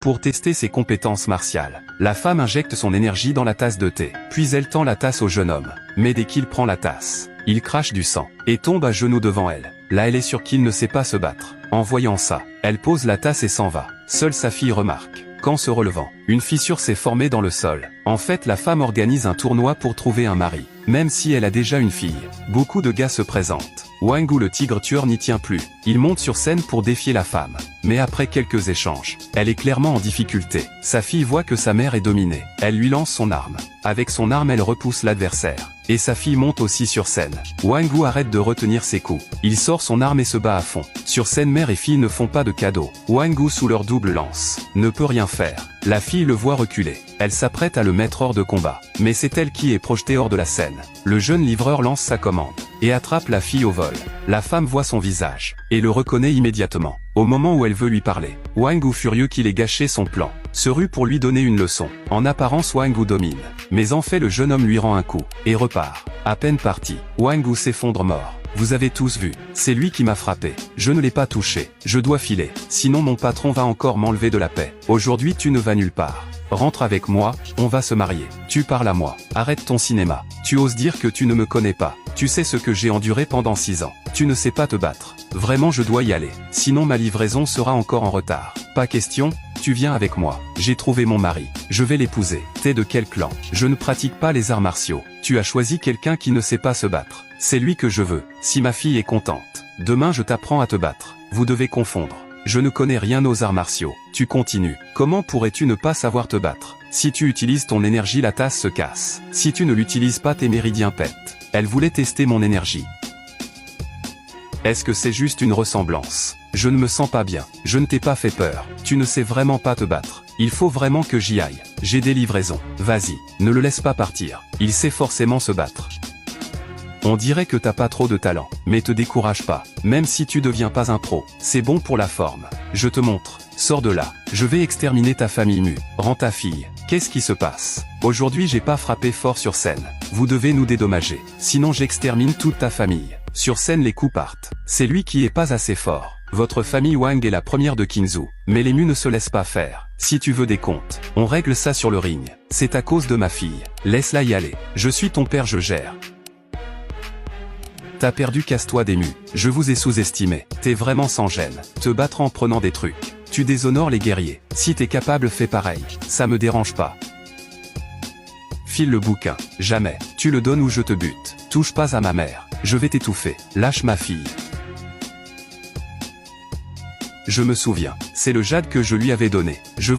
Pour tester ses compétences martiales, la femme injecte son énergie dans la tasse de thé, puis elle tend la tasse au jeune homme. Mais dès qu'il prend la tasse, il crache du sang, et tombe à genoux devant elle. Là elle est sûre qu'il ne sait pas se battre. En voyant ça, elle pose la tasse et s'en va. Seule sa fille remarque qu'en se relevant, une fissure s'est formée dans le sol. En fait, la femme organise un tournoi pour trouver un mari, même si elle a déjà une fille. Beaucoup de gars se présentent. Wang Wu le tigre tueur n'y tient plus. Il monte sur scène pour défier la femme. Mais après quelques échanges, elle est clairement en difficulté. Sa fille voit que sa mère est dominée. Elle lui lance son arme. Avec son arme, elle repousse l'adversaire. Et sa fille monte aussi sur scène. Wang Wu arrête de retenir ses coups. Il sort son arme et se bat à fond. Sur scène, mère et fille ne font pas de cadeaux. Wang Wu, sous leur double lance, ne peut rien faire. La fille le voit reculer. Elle s'apprête à le mettre hors de combat. Mais c'est elle qui est projetée hors de la scène. Le jeune livreur lance sa commande et attrape la fille au vol. La femme voit son visage et le reconnaît immédiatement. Au moment où elle veut lui parler, Wang Wu, furieux qu'il ait gâché son plan, se rue pour lui donner une leçon. En apparence, Wang Wu domine. Mais en fait, le jeune homme lui rend un coup et repart. À peine parti, Wang Wu s'effondre mort. Vous avez tous vu, c'est lui qui m'a frappé. Je ne l'ai pas touché. Je dois filer, sinon mon patron va encore m'enlever de la paix. Aujourd'hui tu ne vas nulle part. Rentre avec moi, on va se marier. Tu parles à moi. Arrête ton cinéma. Tu oses dire que tu ne me connais pas. Tu sais ce que j'ai enduré pendant 6 ans. Tu ne sais pas te battre. Vraiment, je dois y aller. Sinon ma livraison sera encore en retard. Pas question, tu viens avec moi. J'ai trouvé mon mari. Je vais l'épouser. T'es de quel clan? Je ne pratique pas les arts martiaux. Tu as choisi quelqu'un qui ne sait pas se battre. C'est lui que je veux. Si ma fille est contente, demain je t'apprends à te battre. Vous devez confondre. Je ne connais rien aux arts martiaux. Tu continues. Comment pourrais-tu ne pas savoir te battre? Si tu utilises ton énergie, la tasse se casse. Si tu ne l'utilises pas, tes méridiens pètent. Elle voulait tester mon énergie. Est-ce que c'est juste une ressemblance? Je ne me sens pas bien. Je ne t'ai pas fait peur. Tu ne sais vraiment pas te battre. Il faut vraiment que j'y aille. J'ai des livraisons. Vas-y, ne le laisse pas partir. Il sait forcément se battre. On dirait que t'as pas trop de talent, mais te décourage pas. Même si tu deviens pas un pro, c'est bon pour la forme. Je te montre. Sors de là. Je vais exterminer ta famille Mu. Rends ta fille. Qu'est-ce qui se passe? Aujourd'hui j'ai pas frappé fort sur scène. Vous devez nous dédommager. Sinon j'extermine toute ta famille. Sur scène les coups partent. C'est lui qui est pas assez fort. Votre famille Wang est la première de Qingzhou. Mais les Mu ne se laissent pas faire. Si tu veux des comptes, on règle ça sur le ring. C'est à cause de ma fille. Laisse-la y aller. Je suis ton père, je gère. T'as perdu, casse-toi des Mu. Je vous ai sous-estimé. T'es vraiment sans gêne. Te battre en prenant des trucs. Tu déshonores les guerriers. Si t'es capable, fais pareil. Ça me dérange pas. File le bouquin. Jamais. Tu le donnes ou je te bute. Touche pas à ma mère. Je vais t'étouffer. Lâche ma fille. Je me souviens. C'est le jade que je lui avais donné. Je